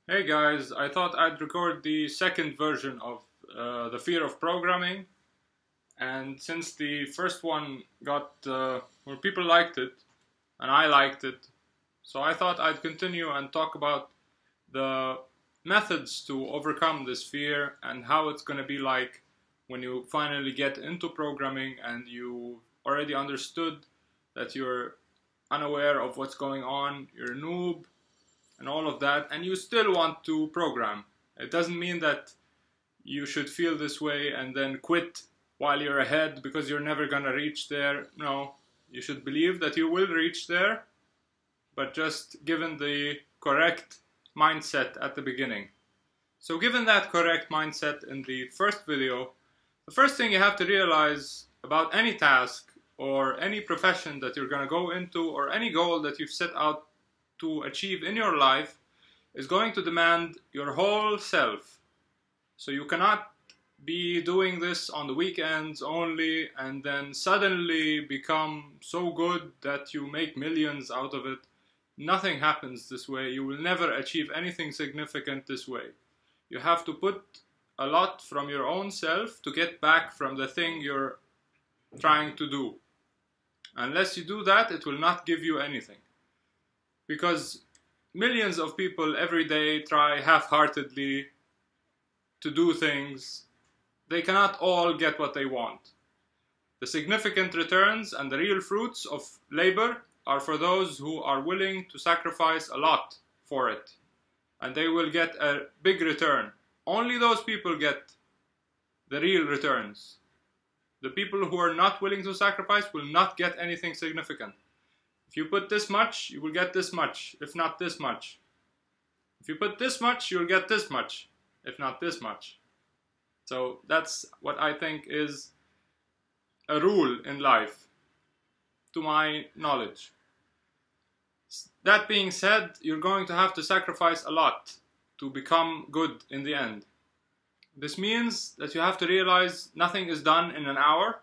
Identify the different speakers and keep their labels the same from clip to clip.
Speaker 1: Hey guys, I thought I'd record the second version of The Fear of Programming, and since the first one got, well, people liked it, and I liked it, so I thought I'd continue and talk about the methods to overcome this fear and how it's going to be like when you finally get into programming and you already understood that you're unaware of what's going on, you're a noob, and all of that, and you still want to program. It doesn't mean that you should feel this way and then quit while you're ahead because you're never gonna reach there. No, you should believe that you will reach there, but just given the correct mindset at the beginning. So given that correct mindset in the first video, the first thing you have to realize about any task or any profession that you're gonna go into or any goal that you've set out to achieve in your life is going to demand your whole self. So you cannot be doing this on the weekends only and then suddenly become so good that you make millions out of it. Nothing happens this way. You will never achieve anything significant this way. You have to put a lot from your own self to get back from the thing you're trying to do. Unless you do that, it will not give you anything. Because millions of people every day try half-heartedly to do things. They cannot all get what they want. The significant returns and the real fruits of labor are for those who are willing to sacrifice a lot for it. And they will get a big return. Only those people get the real returns. The people who are not willing to sacrifice will not get anything significant. If you put this much, you will get this much, if not this much. If you put this much, you'll get this much, if not this much. So that's what I think is a rule in life, to my knowledge. That being said, you're going to have to sacrifice a lot to become good in the end. This means that you have to realize nothing is done in an hour.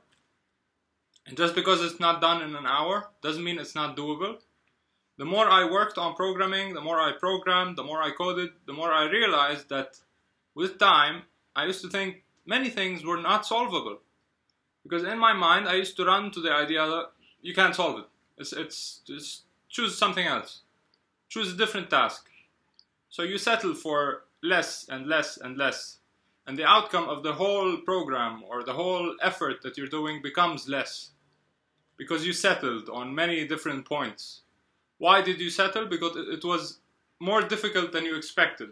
Speaker 1: And just because it's not done in an hour doesn't mean it's not doable. The more I worked on programming, the more I programmed, the more I coded, the more I realized that with time, I used to think many things were not solvable. Because in my mind, I used to run to the idea that you can't solve it. It's just choose something else. Choose a different task. So you settle for less and less and less. And the outcome of the whole program or the whole effort that you're doing becomes less. Because you settled on many different points. Why did you settle? Because it was more difficult than you expected.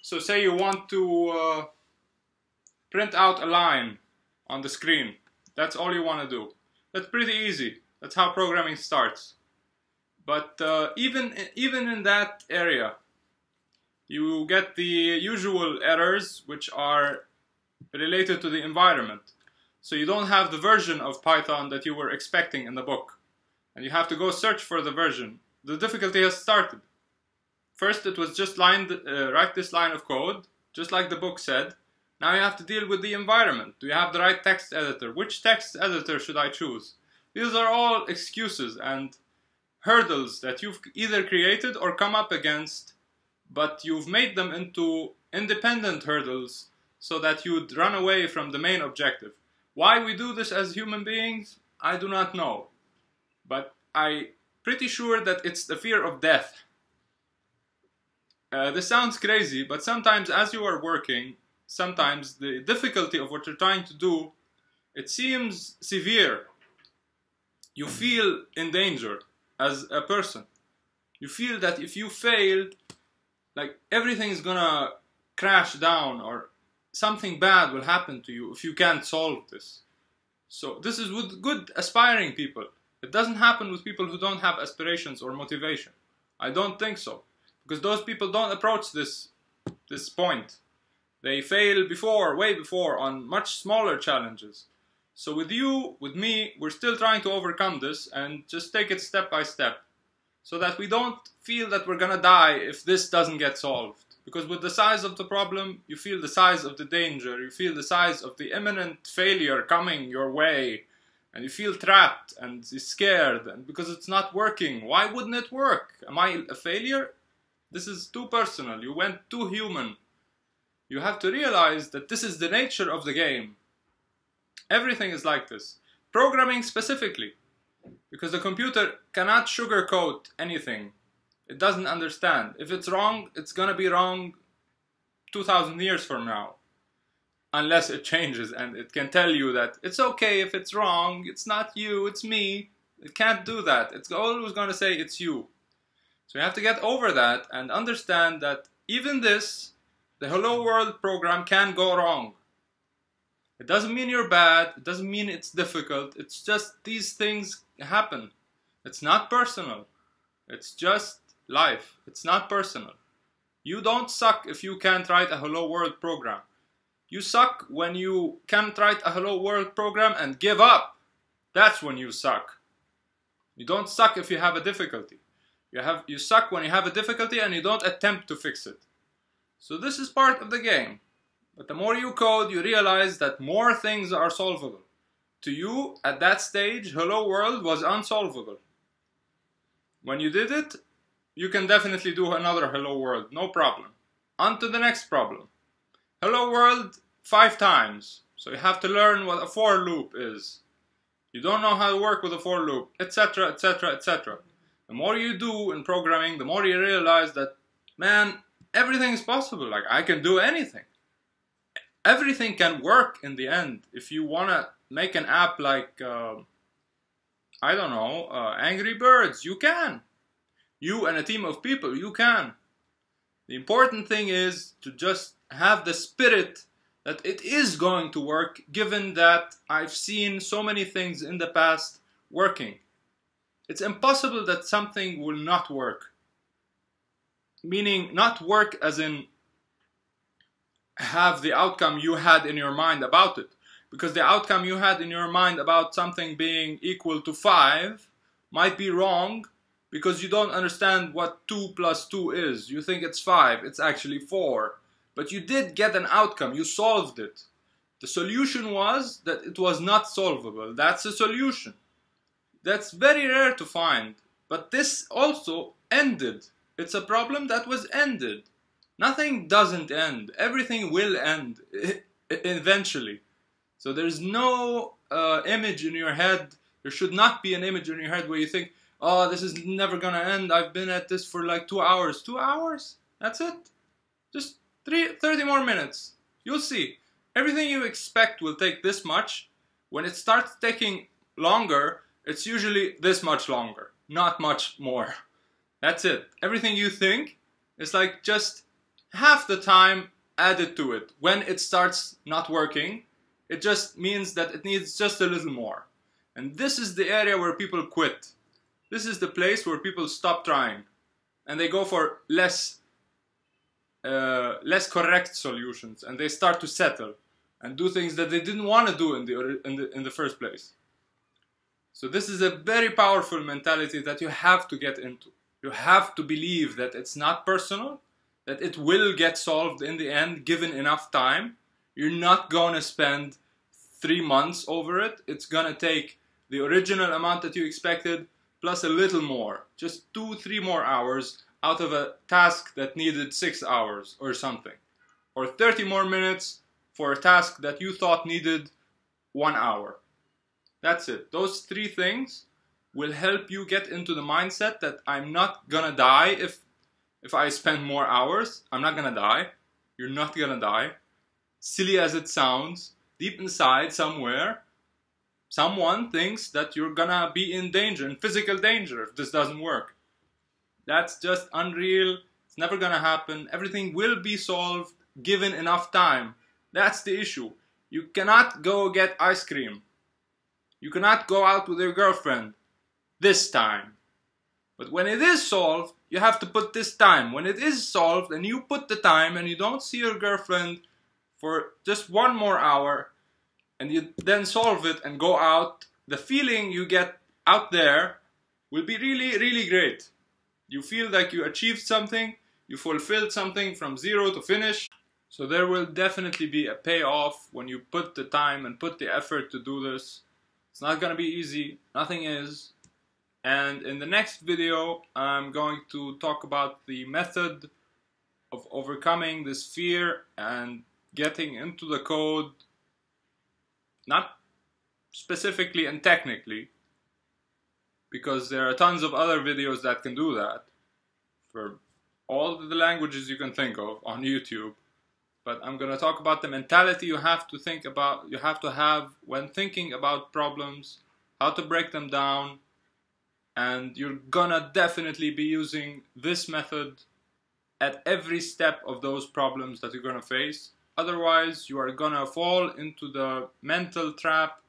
Speaker 1: So say you want to print out a line on the screen. That's all you want to do. That's pretty easy. That's how programming starts. But even in that area, you get the usual errors which are related to the environment. So you don't have the version of Python that you were expecting in the book. And you have to go search for the version. The difficulty has started. First it was just write this line of code, just like the book said. Now you have to deal with the environment. Do you have the right text editor? Which text editor should I choose? These are all excuses and hurdles that you've either created or come up against, but you've made them into independent hurdles so that you'd run away from the main objective. Why we do this as human beings, I do not know. But I'm pretty sure that it's the fear of death. This sounds crazy, but sometimes as you are working, sometimes the difficulty of what you're trying to do, it seems severe. You feel in danger as a person. You feel that if you fail, like everything's gonna crash down or something bad will happen to you if you can't solve this. So this is with good aspiring people. It doesn't happen with people who don't have aspirations or motivation. I don't think so. Because those people don't approach this point. They fail before, way before, on much smaller challenges. So with you, with me, we're still trying to overcome this and just take it step by step. So that we don't feel that we're gonna die if this doesn't get solved. Because with the size of the problem, you feel the size of the danger, you feel the size of the imminent failure coming your way, and you feel trapped and scared, and because it's not working. Why wouldn't it work? Am I a failure? This is too personal. You went too human. You have to realize that this is the nature of the game. Everything is like this. Programming specifically. Because the computer cannot sugarcoat anything. It doesn't understand. If it's wrong, it's gonna be wrong 2,000 years from now. Unless it changes and it can tell you that it's okay if it's wrong, it's not you, it's me. It can't do that. It's always gonna say it's you. So you have to get over that and understand that even this, the Hello World program, can go wrong. It doesn't mean you're bad, it doesn't mean it's difficult, it's just these things happen. It's not personal. It's just life. It's not personal. You don't suck if you can't write a Hello World program. You suck when you can't write a Hello World program and give up. That's when you suck. You don't suck if you have a difficulty. You suck when you have a difficulty and you don't attempt to fix it. So this is part of the game. But the more you code, you realize that more things are solvable. To you, at that stage, Hello World was unsolvable. When you did it, you can definitely do another Hello World, no problem. On to the next problem. Hello World 5 times. So you have to learn what a for loop is. You don't know how to work with a for loop, etc, etc, etc. The more you do in programming, the more you realize that, man, everything is possible. Like, I can do anything. Everything can work in the end. If you want to make an app like, I don't know, Angry Birds, you can. You and a team of people, you can. The important thing is to just have the spirit that it is going to work, given that I've seen so many things in the past working. It's impossible that something will not work. Meaning, not work as in have the outcome you had in your mind about it. Because the outcome you had in your mind about something being equal to 5 might be wrong because you don't understand what 2 plus 2 is. You think it's 5, it's actually 4. But you did get an outcome, you solved it. The solution was that it was not solvable. That's a solution. That's very rare to find. But this also ended. It's a problem that was ended. Nothing doesn't end. Everything will end eventually. So there's no image in your head. There should not be an image in your head where you think, oh, this is never gonna end. I've been at this for like 2 hours. 2 hours? That's it? Just 30 more minutes. You'll see. Everything you expect will take this much. When it starts taking longer, it's usually this much longer. Not much more. That's it. Everything you think is like just half the time added to it. When it starts not working, it just means that it needs just a little more. And this is the area where people quit. This is the place where people stop trying. And they go for less correct solutions. And they start to settle. And do things that they didn't want to do in the first place. So this is a very powerful mentality that you have to get into. You have to believe that it's not personal. That it will get solved in the end, given enough time. You're not going to spend 3 months over it. It's going to take the original amount that you expected, plus a little more. Just 2-3 more hours out of a task that needed 6 hours or something. Or 30 more minutes for a task that you thought needed 1 hour. That's it. Those 3 things will help you get into the mindset that I'm not going to die if I spend more hours. I'm not gonna die. You're not gonna die. Silly as it sounds, deep inside somewhere, someone thinks that you're gonna be in danger, in physical danger, if this doesn't work. That's just unreal. It's never gonna happen. Everything will be solved given enough time. That's the issue. You cannot go get ice cream. You cannot go out with your girlfriend this time. But when it is solved, you have to put this time. When it is solved and you put the time and you don't see your girlfriend for just 1 more hour and you then solve it and go out, the feeling you get out there will be really, really great. You feel like you achieved something, you fulfilled something from zero to finish. So there will definitely be a payoff when you put the time and put the effort to do this. It's not going to be easy. Nothing is. And in the next video, I'm going to talk about the method of overcoming this fear and getting into the code, not specifically and technically, because there are tons of other videos that can do that for all the languages you can think of on YouTube. But I'm going to talk about the mentality you have to think about, you have to have when thinking about problems, how to break them down, and you're gonna definitely be using this method at every step of those problems that you're gonna face. Otherwise, you are gonna fall into the mental trap,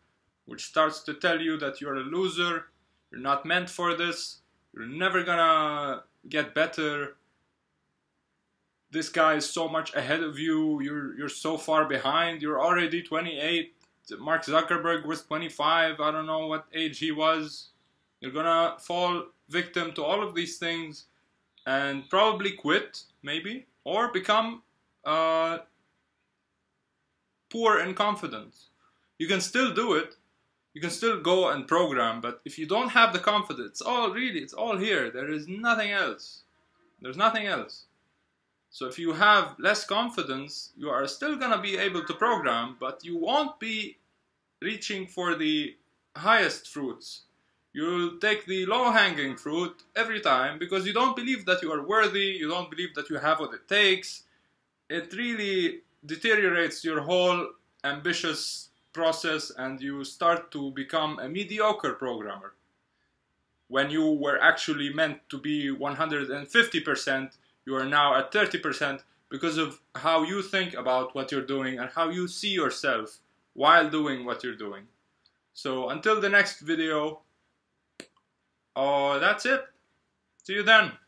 Speaker 1: which starts to tell you that you're a loser, you're not meant for this, you're never gonna get better, this guy is so much ahead of you, you're so far behind, you're already 28, Mark Zuckerberg was 25, I don't know what age he was. You're gonna fall victim to all of these things and probably quit, maybe, or become poor in confidence. You can still do it, you can still go and program, but if you don't have the confidence, it's all here, there is nothing else. There's nothing else. So if you have less confidence, you are still gonna be able to program, but you won't be reaching for the highest fruits. You'll take the low-hanging fruit every time because you don't believe that you are worthy, you don't believe that you have what it takes. It really deteriorates your whole ambitious process and you start to become a mediocre programmer. When you were actually meant to be 150%, you are now at 30% because of how you think about what you're doing and how you see yourself while doing what you're doing. So until the next video, that's it. See you then.